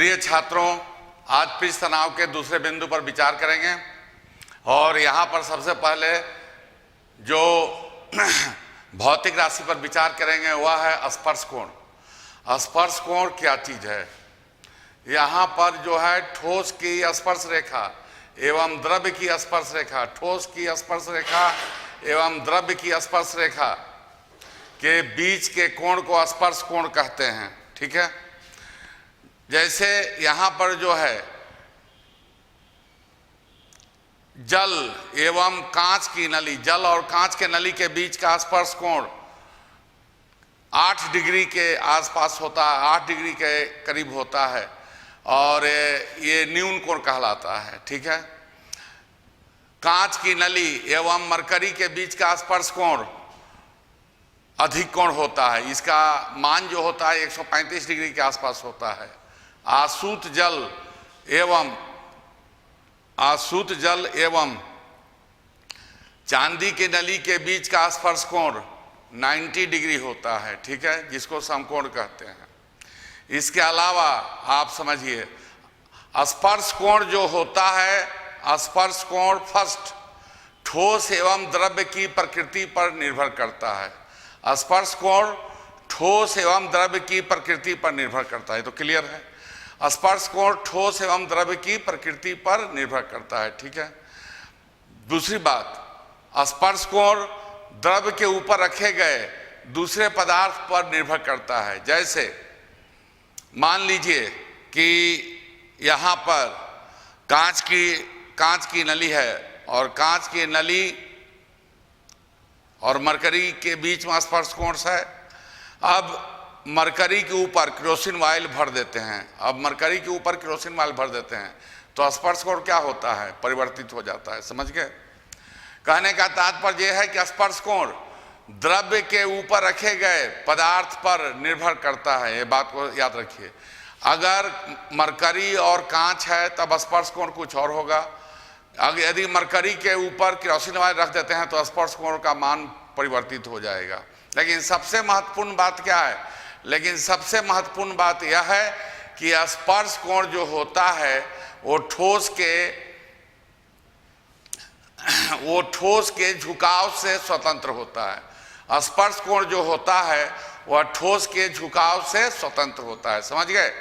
प्रिय छात्रों, आज पृष्ठ तनाव के दूसरे बिंदु पर विचार करेंगे और यहाँ पर सबसे पहले जो भौतिक राशि पर विचार करेंगे वह है स्पर्श कोण। स्पर्श कोण क्या चीज है? यहाँ पर जो है ठोस की स्पर्श रेखा एवं द्रव्य की स्पर्श रेखा, ठोस की स्पर्श रेखा एवं द्रव्य की स्पर्श रेखा के बीच के कोण को स्पर्श कोण कहते हैं। ठीक है, जैसे यहाँ पर जो है जल एवं कांच की नली, जल और कांच के नली के बीच का स्पर्श कोण 8 डिग्री के आसपास होता है, 8 डिग्री के करीब होता है और ये न्यून कोण कहलाता है। ठीक है, कांच की नली एवं मरकरी के बीच का स्पर्श कोण अधिक कोण होता है, इसका मान जो होता है 135 डिग्री के आसपास होता है। आसूत जल एवं चांदी की नली के बीच का स्पर्श कोण 90 डिग्री होता है। ठीक है, जिसको समकोण कहते हैं। इसके अलावा आप समझिए स्पर्श कोण जो होता है, स्पर्श कोण फर्स्ट ठोस एवं द्रव्य की प्रकृति पर निर्भर करता है। स्पर्श कोण ठोस एवं द्रव्य की प्रकृति पर निर्भर करता है, तो क्लियर है। स्पर्श कोण ठोस एवं द्रव्य की प्रकृति पर निर्भर करता है। ठीक है, दूसरी बात, स्पर्श कोण द्रव्य के ऊपर रखे गए दूसरे पदार्थ पर निर्भर करता है। जैसे मान लीजिए कि यहाँ पर कांच की नली है और कांच की नली और मरकरी के बीच में स्पर्श कोण है। अब मरकरी के ऊपर केरोसिन ऑयल भर देते हैं, अब मरकरी के ऊपर केरोसिन ऑयल भर देते हैं तो स्पर्श कोण क्या होता है? परिवर्तित हो जाता है। समझ गए? कहने का तात्पर्य यह है कि स्पर्श कोण द्रव्य के ऊपर रखे गए पदार्थ पर निर्भर करता है, ये बात को याद रखिए। अगर मरकरी और कांच है तब स्पर्श कोण कुछ और होगा। अगर यदि मरकरी के ऊपर केरोसिन ऑयल रख देते हैं तो स्पर्श कोण का मान परिवर्तित हो जाएगा। लेकिन सबसे महत्वपूर्ण बात क्या है? लेकिन सबसे महत्वपूर्ण बात यह है कि स्पर्श कोण जो होता है वो ठोस के झुकाव से स्वतंत्र होता है। स्पर्श कोण जो होता है वह ठोस के झुकाव से स्वतंत्र होता है। समझ गए?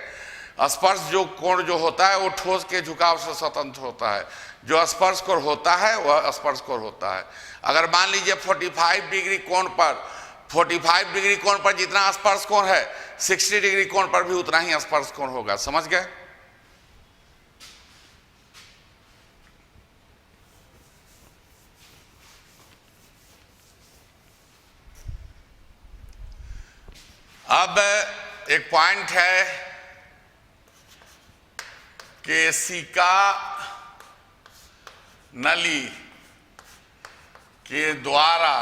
स्पर्श जो कोण जो होता है वो ठोस के झुकाव से स्वतंत्र होता है। जो स्पर्श कोण होता है वह स्पर्श कोण होता है। अगर मान लीजिए 45 डिग्री कोण पर जितना स्पर्श कोण है 60 डिग्री कोण पर भी उतना ही स्पर्श कोण होगा। समझ गए? अब एक पॉइंट है कि सिका नली के द्वारा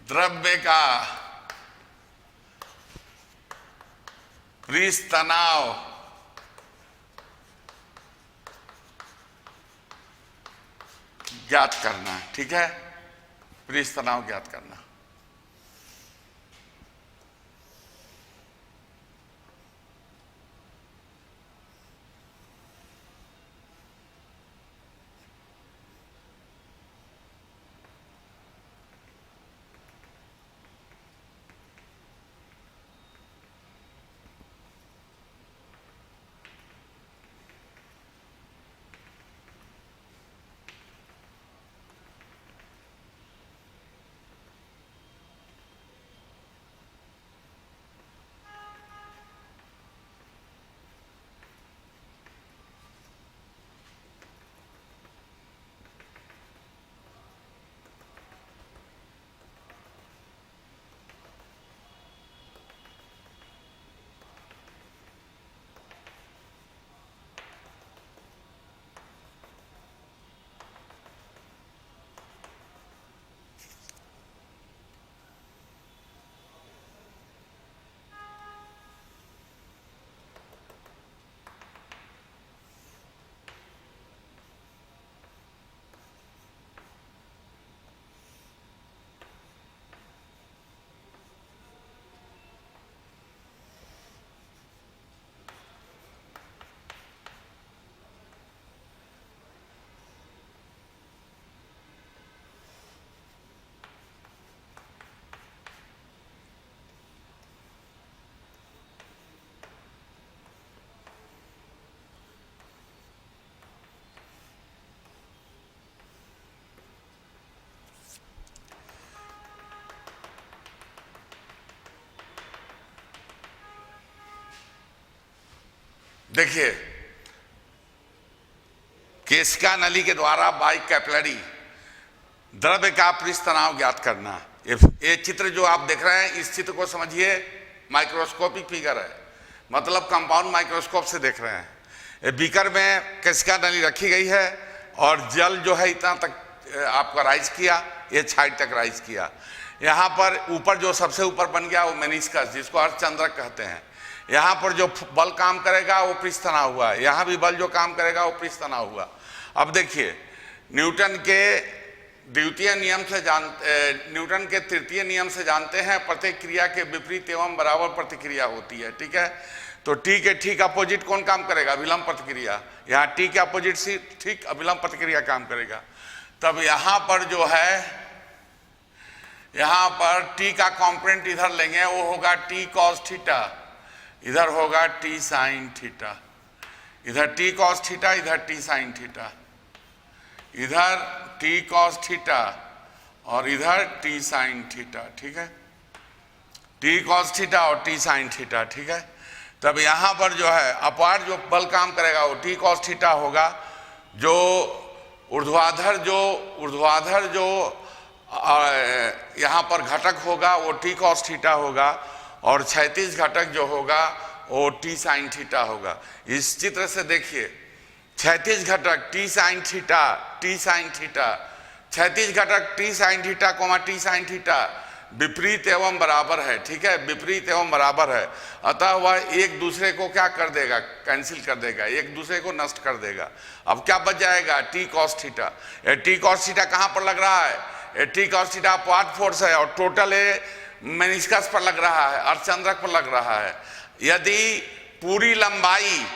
द्रव्य का पृष्ठ तनाव ज्ञात करना। ठीक है, पृष्ठ तनाव ज्ञात करना। देखिए, केशिका नली के द्वारा बाई कैपिलरी द्रव्य का पृष्ठ तनाव ज्ञात करना। ये चित्र जो आप देख रहे हैं, इस चित्र को समझिए माइक्रोस्कोपिक फिगर है, मतलब कंपाउंड माइक्रोस्कोप से देख रहे हैं। ये बीकर में केशिका नली रखी गई है और जल जो है इतना तक आपका राइज किया, ये साइड तक राइज किया। यहाँ पर ऊपर जो सबसे ऊपर बन गया वो मेनिस्कस, जिसको अर्धचंद्रक कहते हैं। यहाँ पर जो बल काम करेगा वो पृष्ठ तनाव हुआ, यहाँ भी बल जो काम करेगा वो पृष्ठ तनाव हुआ। अब देखिए, न्यूटन के न्यूटन के तृतीय नियम से जानते हैं प्रत्येक क्रिया के विपरीत एवं बराबर प्रतिक्रिया होती है। ठीक है, तो टी के ठीक अपोजिट कौन काम करेगा? अभिलंब प्रतिक्रिया। यहाँ टी के अपोजिट से ठीक अभिलंब प्रतिक्रिया काम करेगा। तब यहाँ पर जो है, यहाँ पर टी का कॉम्पोनेंट इधर लेंगे, वो होगा टी कॉस थीटा, इधर होगा टी साइन थीटा, इधर टी कॉस थीटा, इधर टी साइन थीटा, इधर टी कॉस थीटा और इधर टी साइन थीटा। ठीक है, टी कॉस थीटा और टी साइन थीटा। ठीक है, तब यहाँ पर जो है अपवार जो बल काम करेगा वो टी कॉस थीटा होगा। जो ऊर्ध्वाधर जो यहाँ पर घटक होगा वो टी कॉस थीटा होगा और क्षैतिज घटक जो होगा वो टी साइन थीटा होगा। इस चित्र से देखिए, क्षैतिज घटक T sine theta, T sine theta, क्षैतिज घटक T sine theta coma T sine theta विपरीत एवं बराबर है। ठीक है, विपरीत एवं बराबर है, अतः वह एक दूसरे को क्या कर देगा? कैंसिल कर देगा, एक दूसरे को नष्ट कर देगा। अब क्या बच जाएगा? T cos theta. T cos theta कहाँ पर लग रहा है? T cos theta upward force है और टोटल मेनिस्कस पर लग रहा है, अर्धचंद्रक पर लग रहा है। यदि पूरी लंबाई,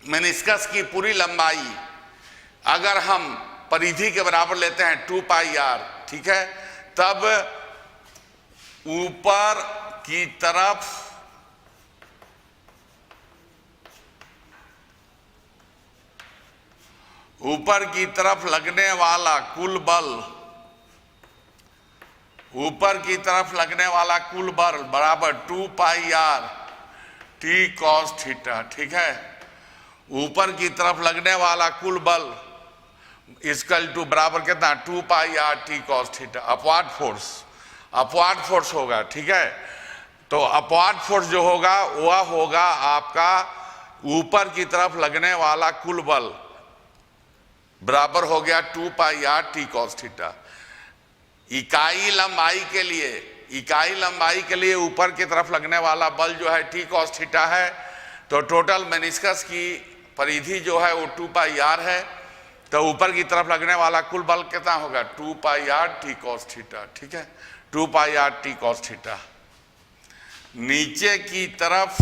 मेनिस्कस की पूरी लंबाई अगर हम परिधि के बराबर लेते हैं 2 पाई आर, ठीक है, तब ऊपर की तरफ लगने वाला कुल बल, ऊपर की तरफ लगने वाला कुल बल बराबर 2 pi R T cos theta. ठीक है, ऊपर की तरफ लगने वाला कुल बल इक्वल टू बराबर कितना? 2 pi R T cos theta. Upward force होगा। ठीक है, तो अपवार्ड फोर्स जो होगा वह होगा आपका ऊपर की तरफ लगने वाला कुल बल बराबर हो गया 2 pi R T cos theta. इकाई लंबाई के लिए ऊपर की तरफ लगने वाला बल जो है टी कॉस थीटा है, तो टोटल मेनिस्कस की परिधि जो है वो 2 पाई आर है, तो ऊपर की तरफ लगने वाला कुल बल कितना होगा? 2 pi R T cos theta. ठीक है, 2 pi R T cos theta. नीचे की तरफ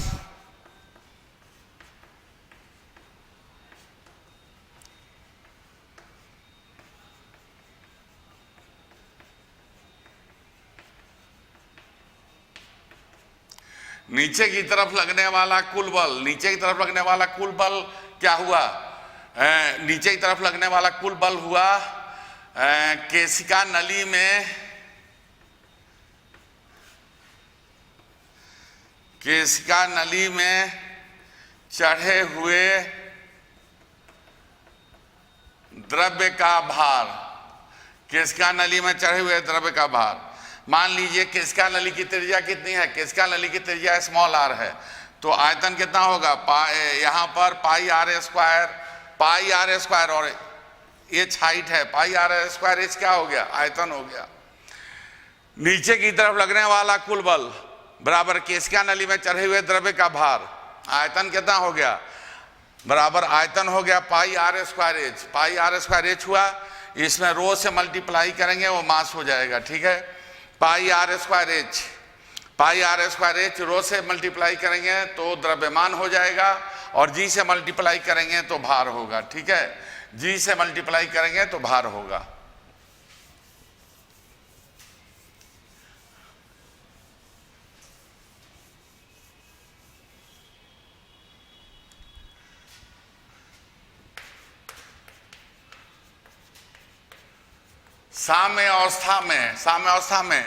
लगने वाला कुल बल, नीचे की तरफ लगने वाला कुल बल क्या हुआ? नीचे की तरफ लगने वाला कुल बल हुआ केशिका नली में चढ़े हुए द्रव्य का भार, केशिका नली में चढ़े हुए द्रव्य का भार। मान लीजिए केशिका नली की त्रिज्या कितनी है? केशिका नली की त्रिज्या स्मॉल आर है, तो आयतन कितना होगा? यहाँ पर पाई आर स्क्वायर और एच हाइट है, पाई आर स्क्वायर एच क्या हो गया? आयतन हो गया। नीचे की तरफ लगने वाला कुल बल बराबर केशिका नली में चढ़े हुए द्रव्य का भार, आयतन कितना हो गया? बराबर आयतन हो गया pi R square H. Pi R square H हुआ, इसमें रो से मल्टीप्लाई करेंगे वो मास हो जाएगा। ठीक है, पाई आर स्क्वायर एच रो से मल्टीप्लाई करेंगे तो द्रव्यमान हो जाएगा और जी से मल्टीप्लाई करेंगे तो भार होगा। ठीक है, जी से मल्टीप्लाई करेंगे तो भार होगा। साम्य अवस्था में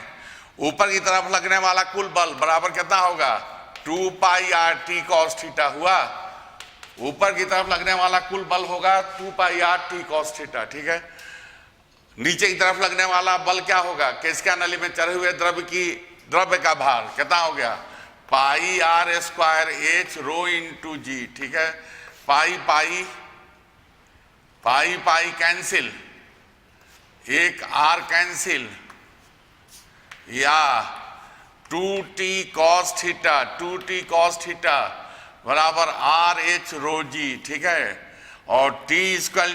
ऊपर की तरफ लगने वाला कुल बल बराबर कितना होगा? 2 pi R T cos theta हुआ ऊपर की तरफ लगने वाला कुल बल होगा 2 पाई r t cos थीटा, ठीक है। नीचे की तरफ लगने वाला बल क्या होगा, केशिका नली में चढ़े हुए द्रव्य का भार कितना हो गया, पाई r square h rho into जी, ठीक है। पाई पाई पाई पाई कैंसिल, एक r कैंसिल, या 2t cos थीटा बराबर आर एच रो जी, ठीक है। और t इक्वल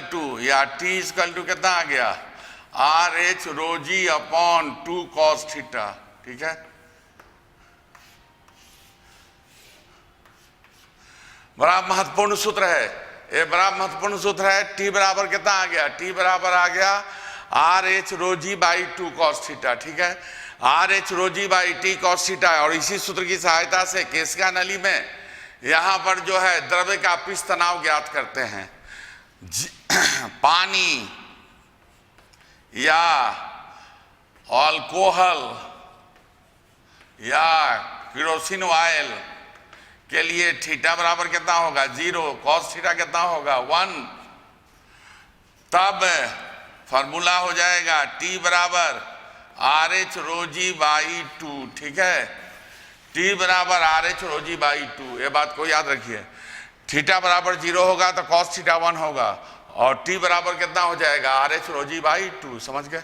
टू कितना आ गया, आर एच रो जी अपॉन 2 cos थीटा, ठीक है। बड़ा महत्वपूर्ण सूत्र है ये, बड़ा महत्वपूर्ण सूत्र है। t बराबर कितना आ गया, t बराबर आ गया R H rho G by 2 cos theta, ठीक है। R H rho G by T cos theta. और इसी सूत्र की सहायता से केशिका नली में यहां पर जो है द्रव्य का पृष्ठ तनाव ज्ञात करते हैं। पानी या अल्कोहल या केरोसिन ऑयल के लिए थीटा बराबर कितना होगा 0, cos थीटा कितना होगा 1। तब फॉर्मूला हो जाएगा t बराबर R H rho G by 2, ठीक है। t बराबर R H rho G by 2, ये बात को याद रखिए। थीटा बराबर 0 होगा तो cos थीटा 1 होगा, और t बराबर कितना हो जाएगा R H rho G by 2, समझ गए।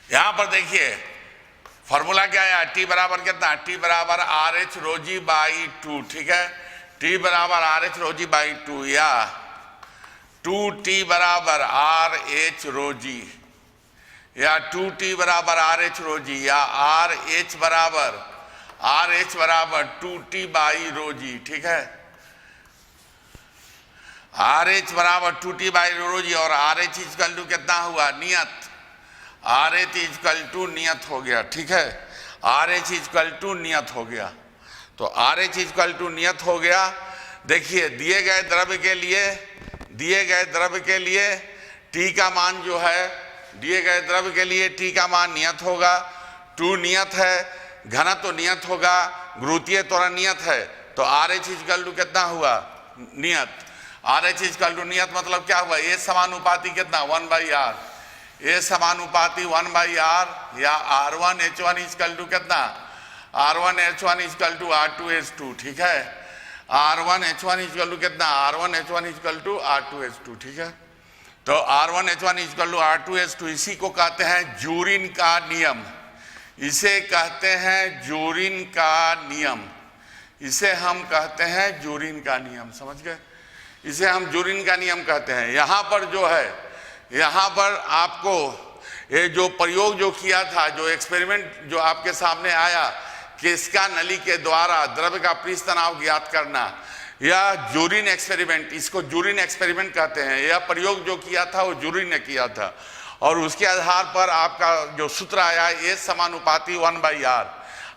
यहां पर देखिए फॉर्मूला क्या है, t बराबर कितना, t बराबर R H rho G by 2, ठीक है। t बराबर R H rho G by 2 या 2t बराबर आर एच रो जी, या 2t बराबर आर एच रो जी, या आर एच बराबर 2t बाई रो जी, ठीक है। आर एच बराबर 2t बाई रो जी, और आर एच इक्वल टू कितना हुआ नियत, आर एच इक्वल टू नियत हो गया, ठीक है। आर एच इक्वल टू नियत हो गया, तो आर एच इक्वल टू नियत हो गया। देखिए दिए गए द्रव्य के लिए t का मान जो है, दिए गए द्रव्य के लिए t का मान नियत होगा, 2 नियत है, घनत्व तो नियत होगा, गुरुत्वीय त्वरण नियत है, तो आर एच इक्वल टू कितना हुआ नियत। आर एच इक्वल टू नियत मतलब क्या हुआ, ए समानुपाती कितना 1/r, ए समानुपाती 1/r, या r1h1 इक्वल टू कितना, r1h1 इक्वल टू r2h2, ठीक है। r1h1 इक्वल टू कितना, r1h1 इक्वल टू r2h2, ठीक है। तो r1h1 इक्वल टू r2h2, इसी को कहते हैं जूरिन का नियम, इसे कहते हैं जूरिन का नियम, इसे हम कहते हैं जूरिन का नियम, समझ गए। इसे हम जूरिन का नियम कहते हैं। यहाँ पर जो है, यहाँ पर आपको ये जो प्रयोग जो किया था, जो एक्सपेरिमेंट जो आपके सामने आया, केशिका नली के द्वारा द्रव्य का पृष्ठ तनाव ज्ञात करना, या जूरिन एक्सपेरिमेंट, इसको जूरिन एक्सपेरिमेंट कहते हैं। यह प्रयोग जो किया था वो जूरिन ने किया था, और उसके आधार पर आपका जो सूत्र आया ए समानुपाती 1/r,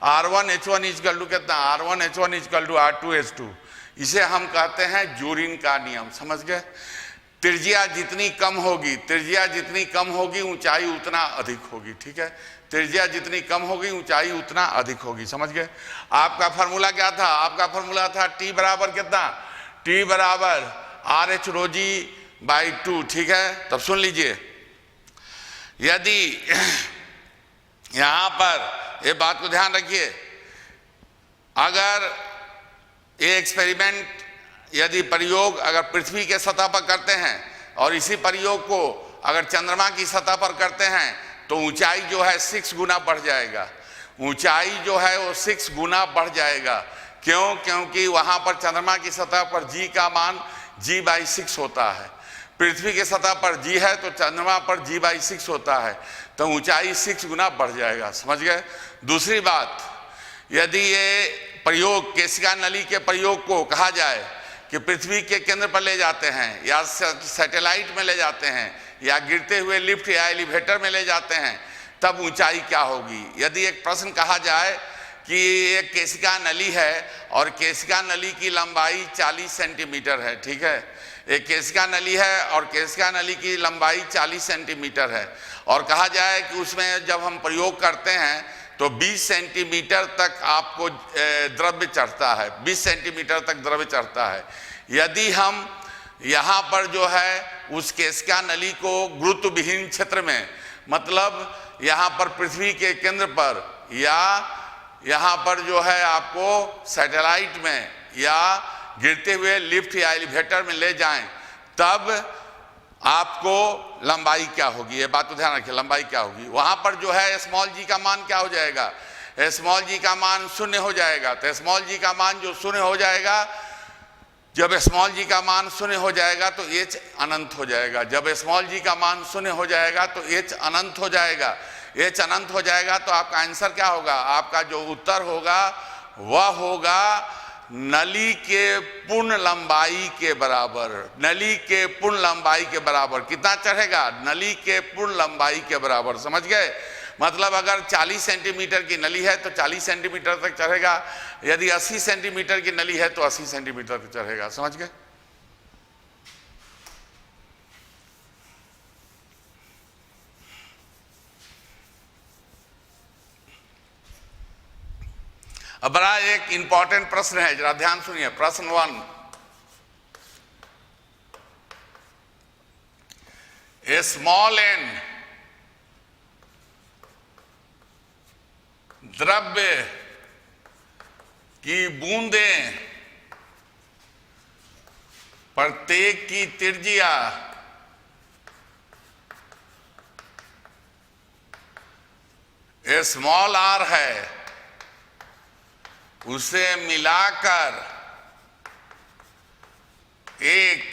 r1h1 इक्वल टू कितना, r1h1 इक्वल टू r2h2, इसे हम कहते हैं जूरिन का नियम, समझ गए। त्रिज्या जितनी कम होगी ऊंचाई उतना अधिक होगी, ठीक है। त्रिज्या जितनी कम होगी ऊंचाई उतना अधिक होगी, समझ गए। आपका फॉर्मूला क्या था, आपका फॉर्मूला था t बराबर कितना, t बराबर R H rho G by 2, ठीक है। तब सुन लीजिए, यदि यहां पर ये बात को ध्यान रखिए, अगर ये एक्सपेरिमेंट यदि प्रयोग अगर पृथ्वी के सतह पर करते हैं, और इसी प्रयोग को अगर चंद्रमा की सतह पर करते हैं, तो ऊंचाई जो है 6 गुना बढ़ जाएगा, ऊंचाई जो है वो 6 गुना बढ़ जाएगा। क्यों, क्योंकि वहां पर चंद्रमा की सतह पर g का मान g/6 होता है, पृथ्वी के सतह पर g है तो चंद्रमा पर g/6 होता है, तो ऊंचाई 6 गुना बढ़ जाएगा, समझ गए। दूसरी बात, यदि ये प्रयोग केशिका नली के प्रयोग को कहा जाए कि पृथ्वी के केंद्र पर ले जाते हैं, या सैटेलाइट में ले जाते हैं, या गिरते हुए लिफ्ट या एलिवेटर में ले जाते हैं, तब ऊंचाई क्या होगी। यदि एक प्रश्न कहा जाए कि एक केशिका नली है और केशिका नली की लंबाई 40 सेंटीमीटर है, ठीक है। एक केशिका नली है और केशिका नली की लंबाई 40 सेंटीमीटर है, और कहा जाए कि उसमें जब हम प्रयोग करते हैं तो 20 सेंटीमीटर तक आपको द्रव्य चढ़ता है, 20 सेंटीमीटर तक द्रव्य चढ़ता है। यदि हम यहाँ पर जो है उस केशिका नली को गुरुत्व विहीन क्षेत्र में, मतलब यहाँ पर पृथ्वी के केंद्र पर या यहाँ पर जो है आपको सैटेलाइट में या गिरते हुए लिफ्ट या एलिवेटर में ले जाएं, तब आपको लंबाई क्या होगी, ये बात को ध्यान रखिए, लंबाई क्या होगी। वहाँ पर जो है स्मॉल जी का मान क्या हो जाएगा, स्मॉल जी का मान 0 हो जाएगा। तो स्मॉल जी का मान जो 0 हो जाएगा, जब स्मॉल जी का मान 0 हो जाएगा तो एच अनंत हो जाएगा। जब स्मॉल जी का मान 0 हो जाएगा तो एच अनंत हो जाएगा। एच अनंत हो जाएगा तो आपका आंसर क्या होगा, आपका जो उत्तर होगा वह होगा नली के पूर्ण लंबाई के बराबर। नली के पूर्ण लंबाई के बराबर कितना चढ़ेगा, नली के पूर्ण लंबाई के बराबर, समझ गए। मतलब अगर 40 सेंटीमीटर की नली है तो 40 सेंटीमीटर तक चढ़ेगा, यदि 80 सेंटीमीटर की नली है तो 80 सेंटीमीटर तक चढ़ेगा, समझ गए। अब बड़ा एक इंपॉर्टेंट प्रश्न है, जरा ध्यान सुनिए। प्रश्न 1, ए स्मॉल एन द्रव्य की बूंदें प्रत्येक की त्रिज्या ए स्मॉल आर है, उसे मिलाकर एक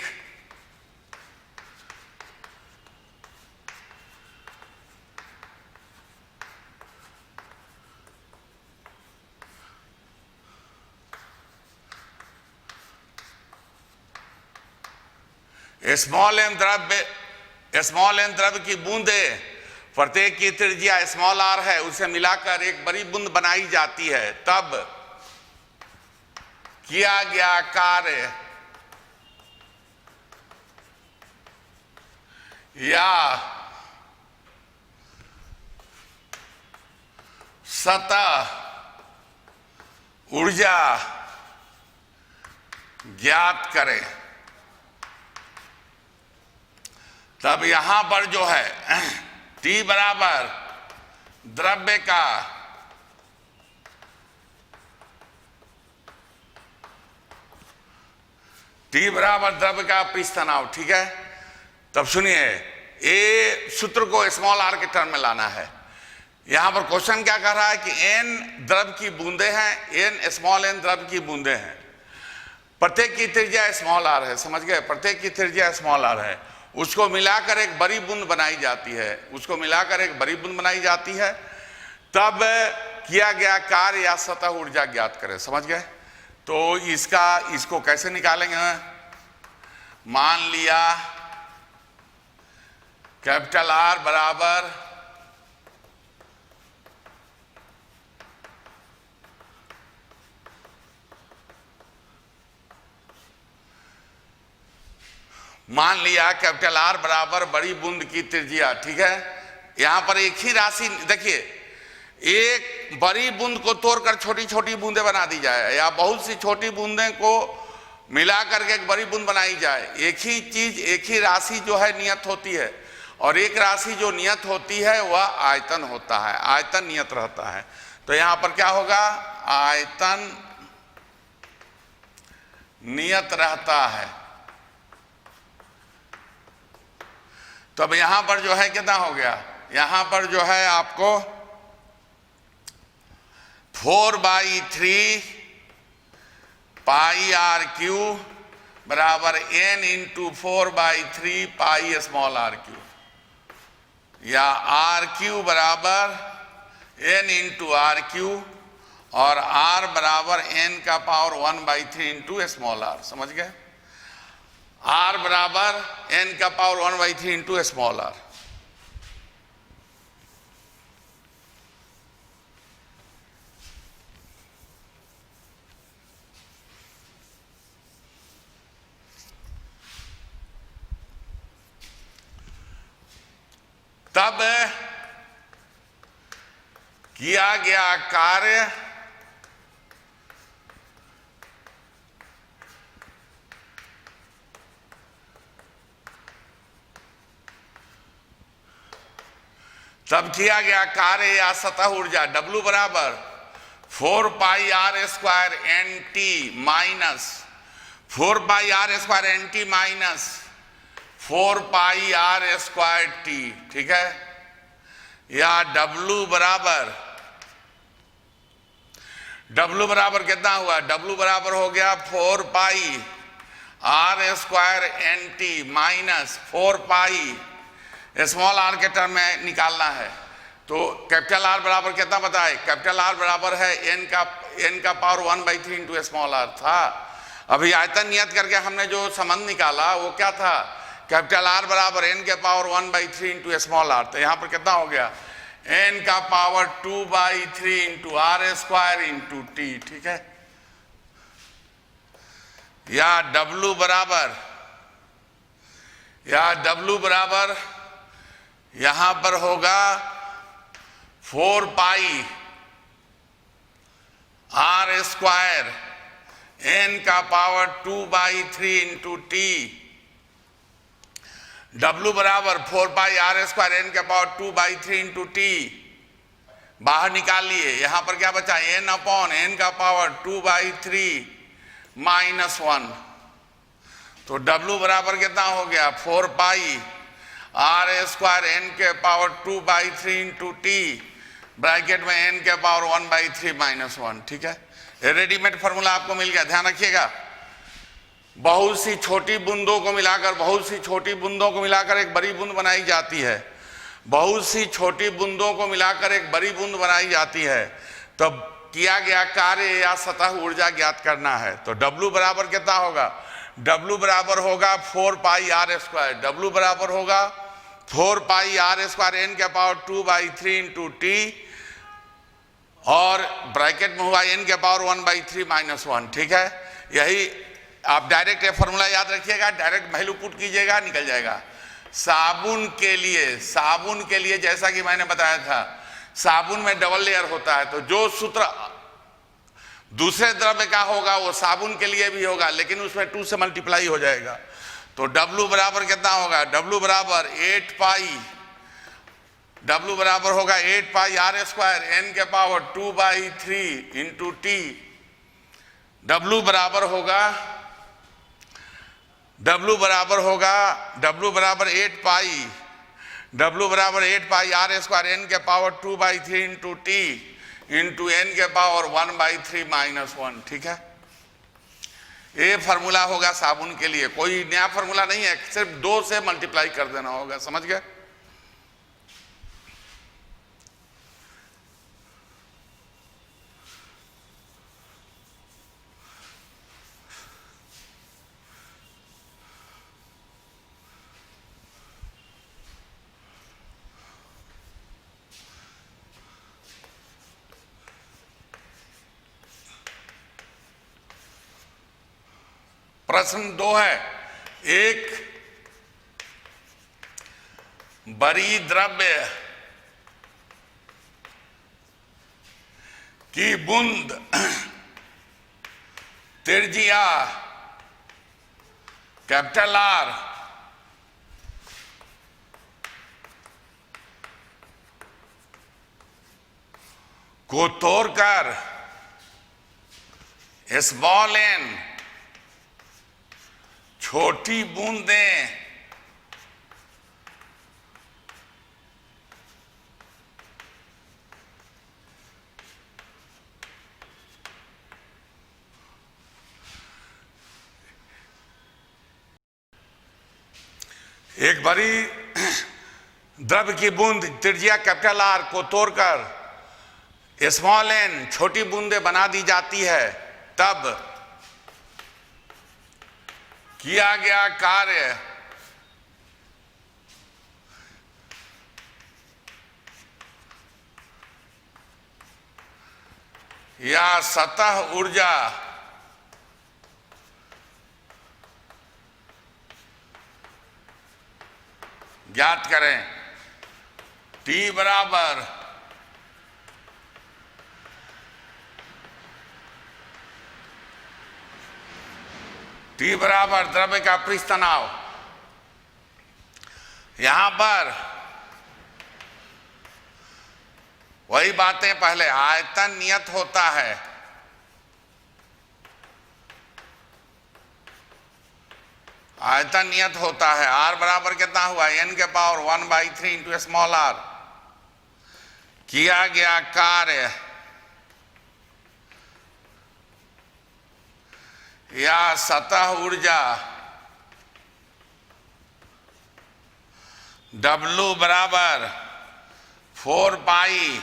स्मॉल एन द्रव्य की बूंदे प्रत्येक की त्रिज्या स्मॉल आर है, उसे मिलाकर एक बड़ी बूंद बनाई जाती है, तब किया गया कार्य या सतह ऊर्जा ज्ञात करें। तब यहां पर जो है T बराबर द्रव्य का T बराबर द्रव्य का पृष्ठ तनाव, ठीक है। तब सुनिए, ए सूत्र को स्मॉल आर के टर्म में लाना है। यहां पर क्वेश्चन क्या कह रहा है कि n द्रव्य की बूंदे हैं, n स्मॉल n द्रव्य की बूंदे हैं, प्रत्येक की त्रिज्या स्मॉल आर है, समझ गए। प्रत्येक की त्रिज्या स्मॉल आर है, उसको मिलाकर एक बड़ी बूंद बनाई जाती है, उसको मिलाकर एक बड़ी बूंद बनाई जाती है, तब किया गया कार्य या सतह ऊर्जा ज्ञात करें, समझ गए। तो इसको कैसे निकालेंगे, मान लिया कैपिटल आर बराबर कैपिटल आर बराबर बड़ी बूंद की त्रिज्या, ठीक है। यहां पर एक ही राशि, देखिए, एक बड़ी बूंद को तोड़कर छोटी छोटी बूंदें बना दी जाए या बहुत सी छोटी बूंदें को मिलाकर के एक बड़ी बूंद बनाई जाए, एक ही चीज, एक ही राशि जो है नियत होती है, और एक राशि जो नियत होती है वह आयतन होता है, आयतन नियत रहता है। तो यहां पर क्या होगा, आयतन नियत रहता है। तो अब यहां पर जो है कितना हो गया, यहां पर जो है आपको 4/3 पाई आर क्यू बराबर n into 4/3 pi small R cube, या आर क्यू बराबर n इंटू आर क्यू, और r बराबर n का पावर 1/3 इंटू स्मॉल आर, समझ गए। r बराबर n का पावर 1/3 इंटू स्मॉल आर। तब किया गया कार्य या सतह ऊर्जा W बराबर 4 पाई R स्क्वायर NT माइनस 4 पाई R स्क्वायर NT माइनस 4 पाई R स्क्वायर T, ठीक है, या W बराबर कितना हुआ? W बराबर हो गया 4 पाई R square NT minus 4 pi small r के टर्म में निकालना है। तो कैपिटल R बराबर कितना पता है? कैपिटल R बराबर है n का पावर 1/3 इंटू स्मॉल r था। अभी आयतन नियत करके हमने जो संबंध निकाला वो क्या था? कैपिटल R बराबर n के पावर 1/3 इंटू स्मॉल r। तो यहाँ पर कितना हो गया? n का power 2/3 into r square into t, ठीक है, या W बराबर यहां पर होगा 4 पाई R स्क्वायर n का पावर 2/3 इंटू t। W बराबर 4 पाई R स्क्वायर n का पावर 2/3 इंटू t बाहर निकाल लिए। यहां पर क्या बचा? n अपॉन n का पावर 2/3 माइनस 1। तो W बराबर कितना हो गया? 4 पाई R स्क्वायर n के पावर 2/3 इंटू t ब्रैकेट में n के पावर 1/3 माइनस 1, ठीक है। रेडीमेड फॉर्मूला आपको मिल गया, ध्यान रखिएगा। बहुत सी छोटी बूंदों को मिलाकर एक बड़ी बूंद बनाई जाती है। बहुत सी छोटी बूंदों को मिलाकर एक बड़ी बूंद बनाई जाती है। तब किया गया कार्य या सतह ऊर्जा ज्ञात करना है। तो W बराबर कितना होगा? W बराबर होगा 4 पाई R स्क्वायर। W बराबर होगा 4 पाई R स्क्वायर n के पावर 2/3 इंटू t और ब्रैकेट में हुआ n के पावर 1/3 माइनस 1, ठीक है। यही आप डायरेक्ट ये फॉर्मूला याद रखिएगा, डायरेक्ट वैल्यू पुट कीजिएगा, निकल जाएगा। साबुन के लिए जैसा कि मैंने बताया था, साबुन में डबल लेयर होता है। तो जो सूत्र दूसरे द्रव्य का होगा वो साबुन के लिए भी होगा, लेकिन उसमें 2 से मल्टीप्लाई हो जाएगा। तो W बराबर कितना होगा? W बराबर 8 पाई R स्क्वायर n के पावर 2/3 इंटू t। W बराबर 8 पाई R स्क्वायर n के power 2/3 into t into n के पावर 1/3 माइनस 1, ठीक है। ये फार्मूला होगा साबुन के लिए, कोई नया फार्मूला नहीं है, सिर्फ 2 से मल्टीप्लाई कर देना होगा, समझ गए। प्रश्न 2 है, एक बड़ी द्रव्य की बूंद त्रिज्या कैपिटल R को तोड़कर स्मॉल n छोटी बूंदें एक बड़ी द्रव्य की बूंद त्रिज्या कैपिटल R को तोड़कर स्मॉल n छोटी बूंदें बना दी जाती है, तब किया गया कार्य या सतह ऊर्जा ज्ञात करें। T बराबर द्रव्य का पृष्ठ तनाव। यहां पर वही बातें पहले, आयतन नियत होता है, आयतन नियत होता है। R बराबर कितना हुआ, n के पावर 1/3 इंटू स्मॉल r। किया गया कार्य या सतह ऊर्जा W बराबर 4 पाई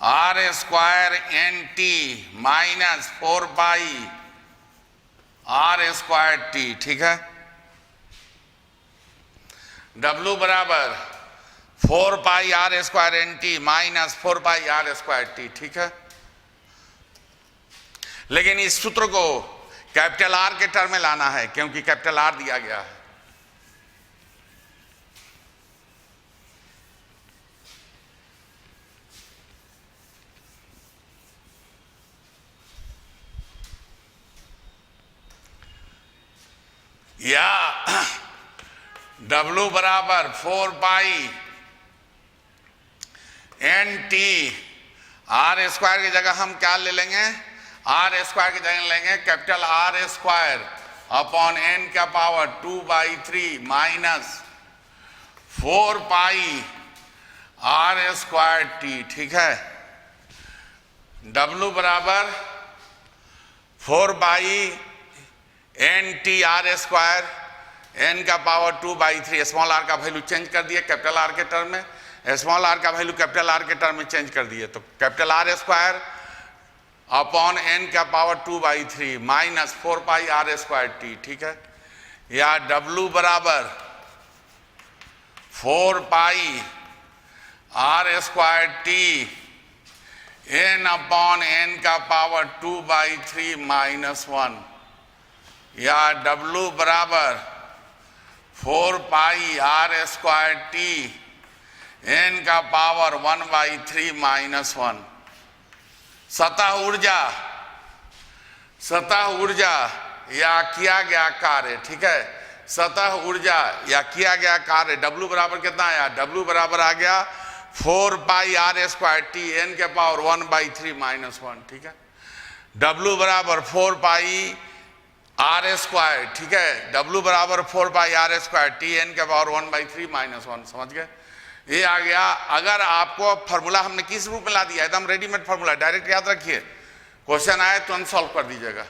R स्क्वायर NT माइनस 4 पाई R स्क्वायर T, ठीक है। W बराबर 4 पाई R स्क्वायर NT माइनस 4 पाई R स्क्वायर T, ठीक है। लेकिन इस सूत्र को कैपिटल R के टर्म में लाना है, क्योंकि कैपिटल R दिया गया है। या W बराबर 4 पाई NT, R स्क्वायर की जगह हम क्या ले लेंगे, R स्क्वायर की जगह लेंगे capital R square upon n का पावर 2/3 माइनस 4 पाई R स्क्वायर T, ठीक है। W बराबर 4 पाई NT R स्क्वायर, n का पावर 2/3, स्मॉल r का वैल्यू चेंज कर दिए कैपिटल R के टर्म में, स्मॉल r का वैल्यू कैपिटल R के टर्म में चेंज कर दिए, तो capital R square upon n का पावर 2/3 माइनस 4 पाई R स्क्वायर T, ठीक है। या W बराबर 4 पाई R square T n upon n का पावर 2/3 माइनस 1, या W बराबर 4 पाई R स्क्वायर T n का पावर 1/3 माइनस 1। सतह ऊर्जा या किया गया कार्य, ठीक है। सतह ऊर्जा या किया गया कार्य W बराबर कितना आया, W बराबर आ गया 4 पाई R स्क्वायर T n के पावर 1/3 माइनस 1, ठीक है। W बराबर 4 पाई R स्क्वायर, ठीक है। W बराबर 4 पाई R स्क्वायर T n के पावर 1/3 माइनस 1, समझ गए। ये आ गया। अगर आपको फॉर्मूला हमने किस रूप में ला दिया, एकदम रेडीमेड फॉर्मूला, डायरेक्ट याद रखिए, क्वेश्चन आए तुरंत सॉल्व कर दीजिएगा।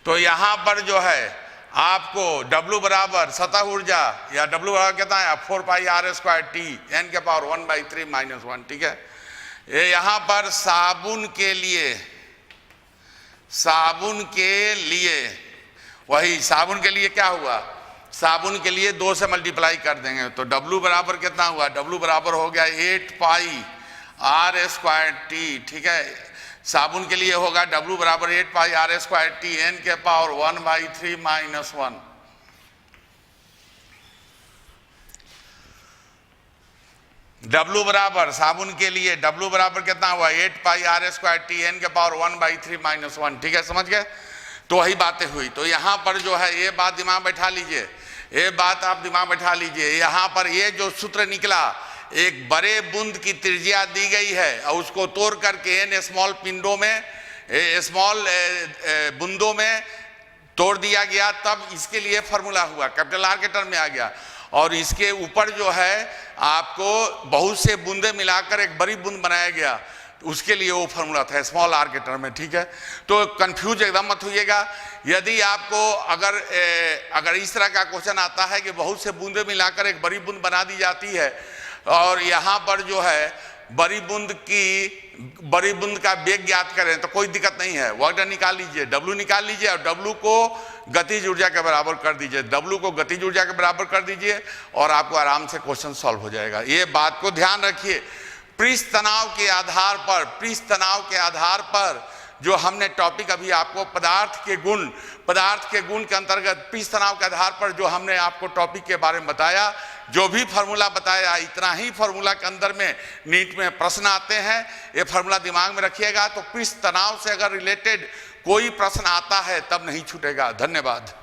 तो यहां पर जो है आपको W बराबर सतह ऊर्जा या W बराबर कितना है 4 पाई R स्क्वायर T n के पावर 1/3 माइनस 1, ठीक है। ये यहां पर साबुन के लिए वही साबुन के लिए क्या हुआ, साबुन के लिए 2 से मल्टीप्लाई कर देंगे, तो W बराबर कितना हुआ, W बराबर हो गया 8 पाई R स्क्वायर T, ठीक है। साबुन के लिए होगा W बराबर 8 पाई R स्क्वायर T n के पावर 1/3 माइनस 1। W बराबर साबुन के लिए W बराबर कितना हुआ 8 पाई R स्क्वायर T n के पावर 1/3 माइनस 1, ठीक है, समझ गए। तो वही बातें हुई। तो यहाँ पर जो है ये बात दिमाग बैठा लीजिए, ये बात आप दिमाग बैठा लीजिए। यहाँ पर ये जो सूत्र निकला, एक बड़े बूंद की त्रिज्या दी गई है और उसको तोड़ करके n स्मॉल पिंडों में, स्मॉल बूंदों में तोड़ दिया गया, तब इसके लिए फॉर्मूला हुआ, कैपिटल R के टर्म में आ गया। और इसके ऊपर जो है आपको बहुत से बूंदे मिलाकर एक बड़ी बूंद बनाया गया, उसके लिए वो फॉर्मूला था स्मॉल r के टर्म में, ठीक है। तो कंफ्यूज एकदम मत होइएगा। यदि आपको अगर इस तरह का क्वेश्चन आता है कि बहुत से बूंदे मिलाकर एक बड़ी बूंद बना दी जाती है और यहाँ पर जो है बड़ी बूंद का वेग ज्ञात करें, तो कोई दिक्कत नहीं है। वर्क डन निकाल लीजिए, W निकाल लीजिए और W को गतिज ऊर्जा के बराबर कर दीजिए, W को गतिज ऊर्जा के बराबर कर दीजिए और आपको आराम से क्वेश्चन सॉल्व हो जाएगा। ये बात को ध्यान रखिए। पृष्ठ तनाव के आधार पर जो हमने टॉपिक अभी आपको पदार्थ के गुण के अंतर्गत पृष्ठ तनाव के आधार पर जो हमने आपको टॉपिक के बारे में बताया, जो भी फार्मूला बताया, इतना ही फार्मूला के अंदर में नीट में प्रश्न आते हैं। ये फार्मूला दिमाग में रखिएगा, तो पृष्ठ तनाव से अगर रिलेटेड कोई प्रश्न आता है तब नहीं छूटेगा। धन्यवाद।